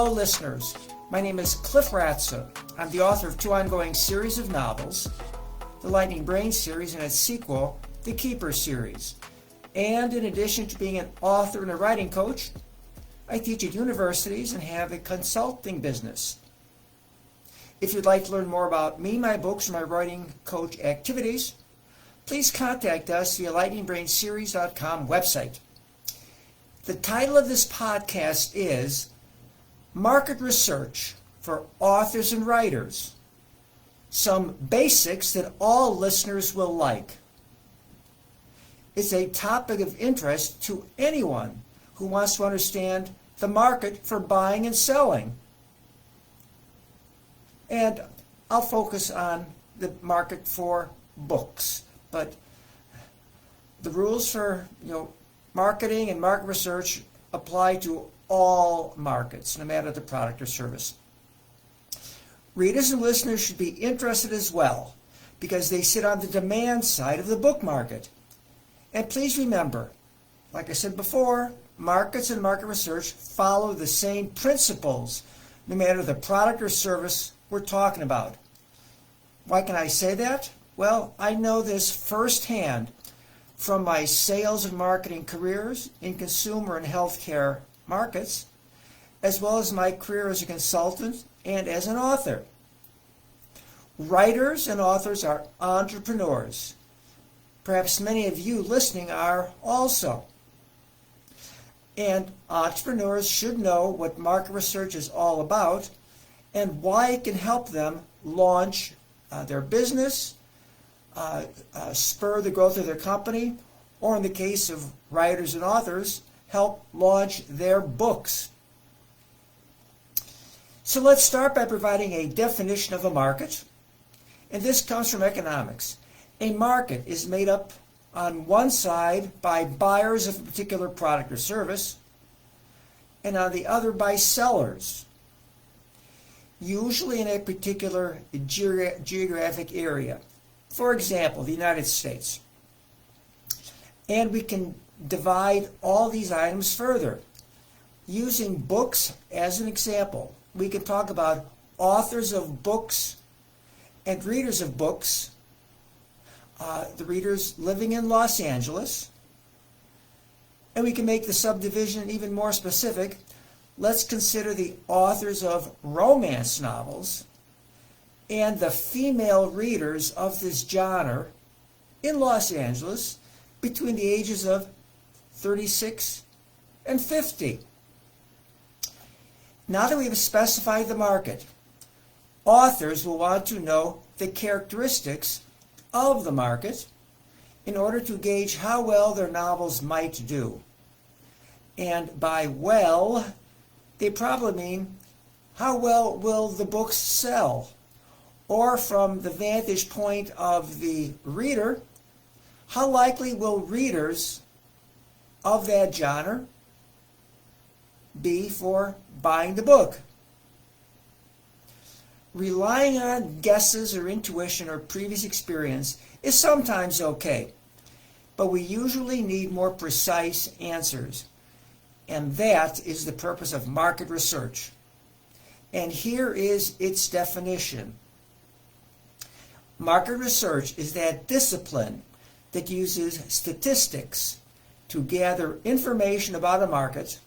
Hello listeners, my name is Cliff Ratza. I'm the author of 2 ongoing series of novels, the Lightning Brain series and its sequel, the Keeper series. And in addition to being an author and a writing coach, I teach at universities and have a consulting business. If you'd like to learn more about me, my books, or my writing coach activities, please contact us via lightningbrainseries.com website. The title of this podcast is Market Research for Authors and Writers. Some basics that all listeners will like. It's a topic of interest to anyone who wants to understand the market for buying and selling. And I'll focus on the market for books, but the rules for marketing and market research apply to all markets, no matter the product or service. Readers and listeners should be interested as well, because they sit on the demand side of the book market. And please remember, like I said before, markets and market research follow the same principles, no matter the product or service we're talking about. Why can I say that? Well, I know this firsthand from my sales and marketing careers in consumer and healthcare markets, as well as my career as a consultant and as an author. Writers and authors are entrepreneurs. Perhaps many of you listening are also. And entrepreneurs should know what market research is all about and why it can help them launch their business, spur the growth of their company, or in the case of writers and authors, help launch their books. So let's start by providing a definition of a market. And this comes from economics. A market is made up on one side by buyers of a particular product or service, and on the other by sellers, usually in a particular geographic area. For example, the United States. And we can divide all these items further. Using books as an example, we can talk about authors of books and readers of books, the readers living in Los Angeles. And we can make the subdivision even more specific. Let's consider the authors of romance novels and the female readers of this genre in Los Angeles between the ages of 36 and 50. Now that we've specified the market, authors will want to know the characteristics of the market in order to gauge how well their novels might do. And by well, they probably mean how well will the books sell? Or from the vantage point of the reader, how likely will readers of that genre be for buying the book? Relying on guesses or intuition or previous experience is sometimes okay, but we usually need more precise answers. And that is the purpose of market research. And here is its definition. Market research is that discipline that uses statistics to gather information about a market,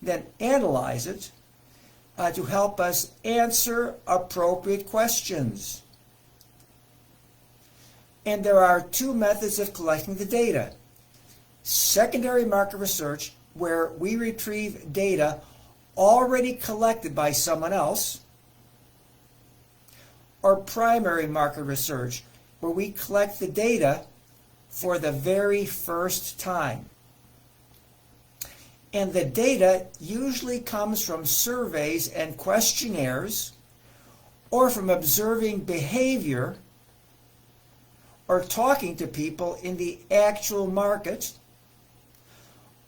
then analyze it to help us answer appropriate questions. And there are 2 methods of collecting the data. Secondary market research, where we retrieve data already collected by someone else, or primary market research, where we collect the data for the very first time. And the data usually comes from surveys and questionnaires, or from observing behavior, or talking to people in the actual market,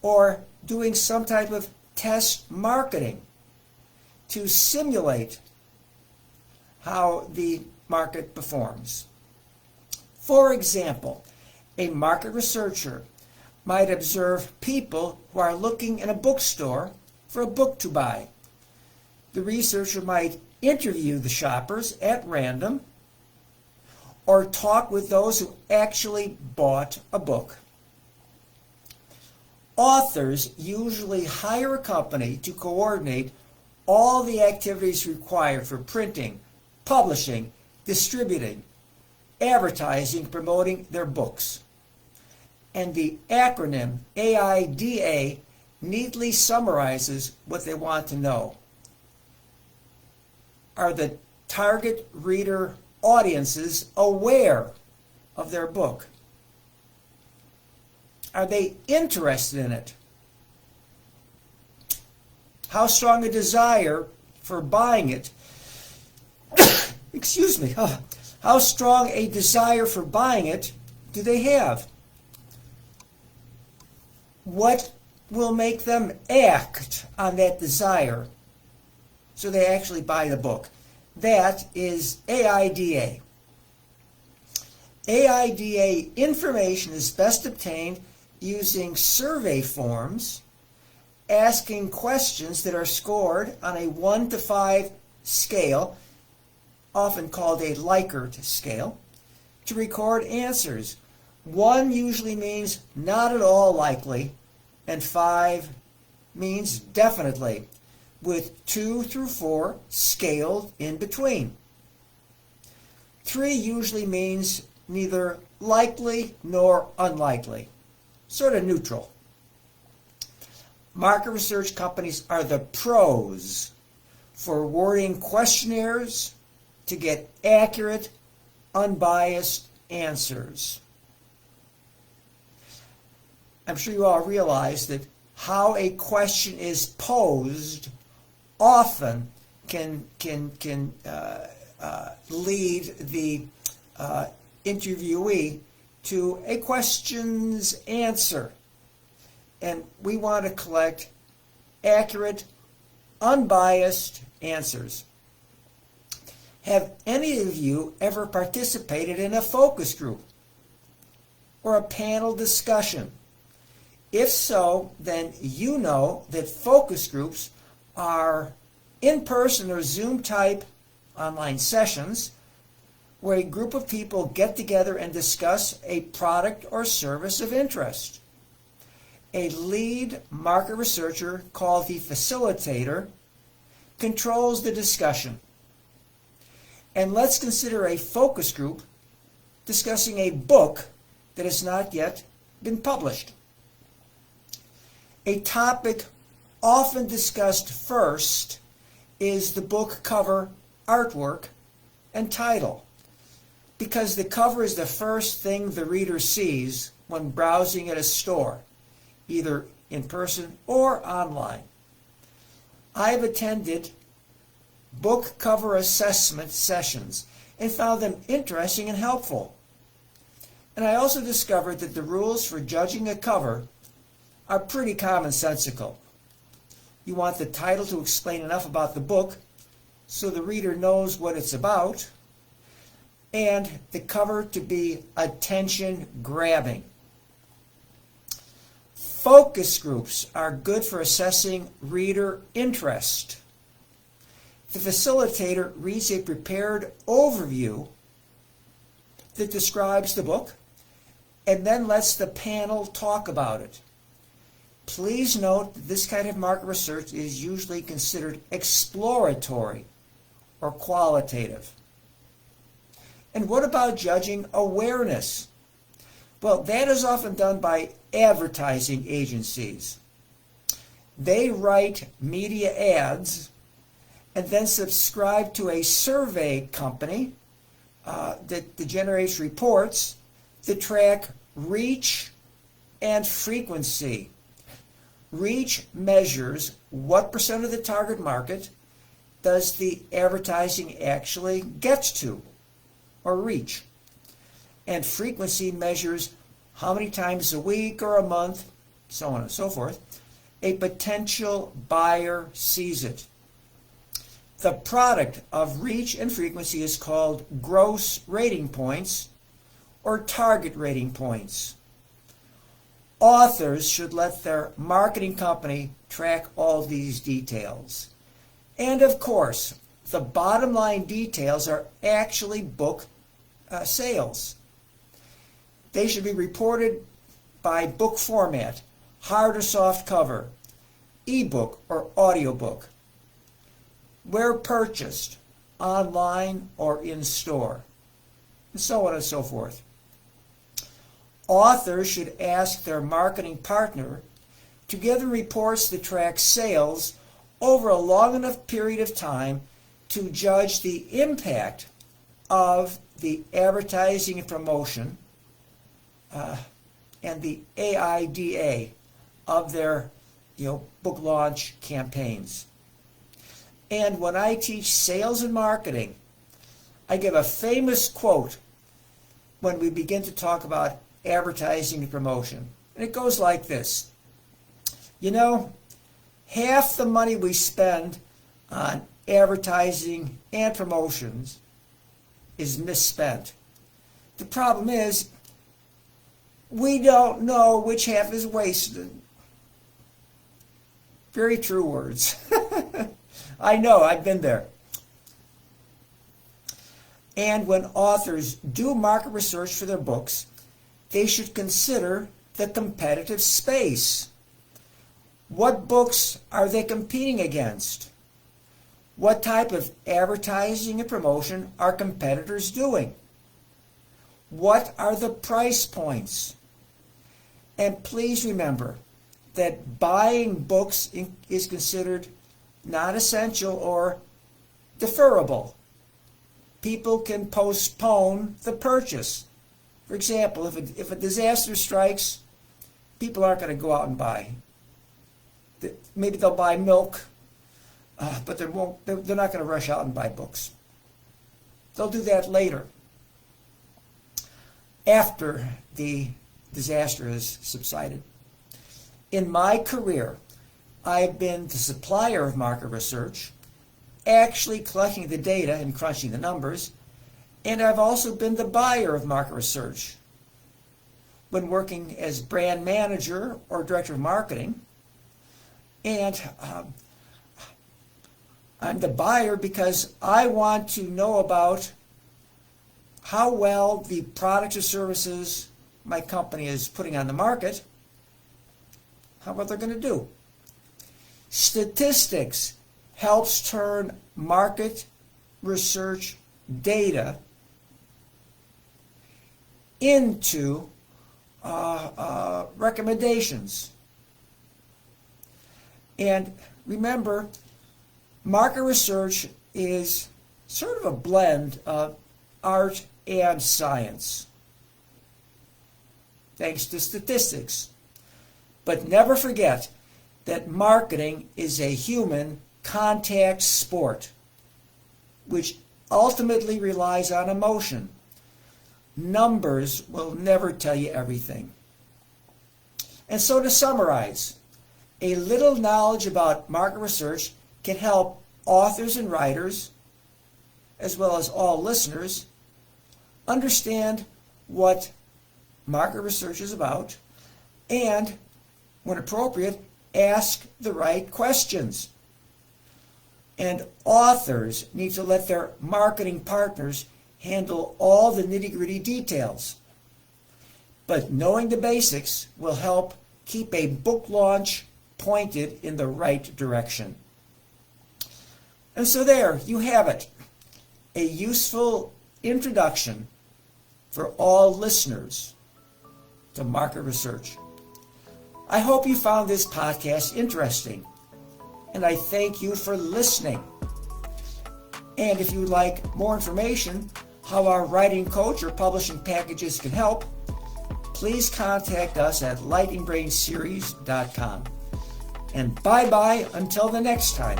or doing some type of test marketing to simulate how the market performs. For example, a market researcher might observe people who are looking in a bookstore for a book to buy, The researcher might interview the shoppers at random or talk with those who actually bought a book. Authors usually hire a company to coordinate all the activities required for printing, publishing, distributing, advertising, promoting their books. And the acronym AIDA neatly summarizes what they want to know. Are the target reader audiences aware of their book? Are they interested in it? How strong a desire for buying it? Excuse me. How strong a desire for buying it do they have? What will make them act on that desire so they actually buy the book? That is AIDA. AIDA information is best obtained using survey forms, asking questions that are scored on a 1 to 5 scale, often called a Likert scale, to record answers. 1 usually means not at all likely, and 5 means definitely, with 2 through 4 scaled in between. 3 usually means neither likely nor unlikely, sort of neutral. Market research companies are the pros for wording questionnaires to get accurate, unbiased answers. I'm sure you all realize that how a question is posed often can lead the interviewee to a question's answer. And we want to collect accurate, unbiased answers. Have any of you ever participated in a focus group or a panel discussion? If so, then you know that focus groups are in-person or Zoom-type online sessions where a group of people get together and discuss a product or service of interest. A lead market researcher, called the facilitator, controls the discussion. And let's consider a focus group discussing a book that has not yet been published. A topic often discussed first is the book cover, artwork, and title, because the cover is the first thing the reader sees when browsing at a store, either in person or online. I've attended book cover assessment sessions and found them interesting and helpful. And I also discovered that the rules for judging a cover are pretty commonsensical. You want the title to explain enough about the book so the reader knows what it's about, and the cover to be attention-grabbing. Focus groups are good for assessing reader interest. The facilitator reads a prepared overview that describes the book and then lets the panel talk about it. Please note that this kind of market research is usually considered exploratory or qualitative. And what about judging awareness? Well, that is often done by advertising agencies. They write media ads and then subscribe to a survey company that generates reports that track reach and frequency. Reach measures what percent of the target market does the advertising actually get to or reach. And frequency measures how many times a week or a month, so on and so forth, a potential buyer sees it. The product of reach and frequency is called gross rating points or target rating points. Authors should let their marketing company track all these details. And of course, the bottom line details are actually book sales. They should be reported by book format, hard or soft cover, ebook or audiobook, where purchased, online or in store, and so on and so forth. Authors should ask their marketing partner to give them reports that track sales over a long enough period of time to judge the impact of the advertising and promotion and the AIDA of their book launch campaigns. And when I teach sales and marketing, I give a famous quote when we begin to talk about advertising and promotion. And it goes like this. Half the money we spend on advertising and promotions is misspent. The problem is we don't know which half is wasted. Very true words. I know, I've been there. And when authors do market research for their books, they should consider the competitive space. What books are they competing against? What type of advertising and promotion are competitors doing? What are the price points? And please remember that buying books is considered non-essential or deferrable. People can postpone the purchase. For example, if a disaster strikes, people aren't going to go out and buy. Maybe they'll buy milk, but they're not going to rush out and buy books. They'll do that later, after the disaster has subsided. In my career, I've been the supplier of market research, actually collecting the data and crunching the numbers, and I've also been the buyer of market research. When working as brand manager or director of marketing, and I'm the buyer because I want to know about how well the products or services my company is putting on the market, how well they're going to do. Statistics helps turn market research data into recommendations. And remember, market research is sort of a blend of art and science, thanks to statistics. But never forget that marketing is a human contact sport, which ultimately relies on emotion. Numbers will never tell you everything. And so to summarize, a little knowledge about market research can help authors and writers, as well as all listeners, understand what market research is about and, when appropriate, ask the right questions. And authors need to let their marketing partners handle all the nitty-gritty details. But knowing the basics will help keep a book launch pointed in the right direction. And so there, you have it. A useful introduction for all listeners to market research. I hope you found this podcast interesting, and I thank you for listening. And if you would like more information how our writing coach or publishing packages can help, please contact us at lightningbrainseries.com. And bye-bye until the next time.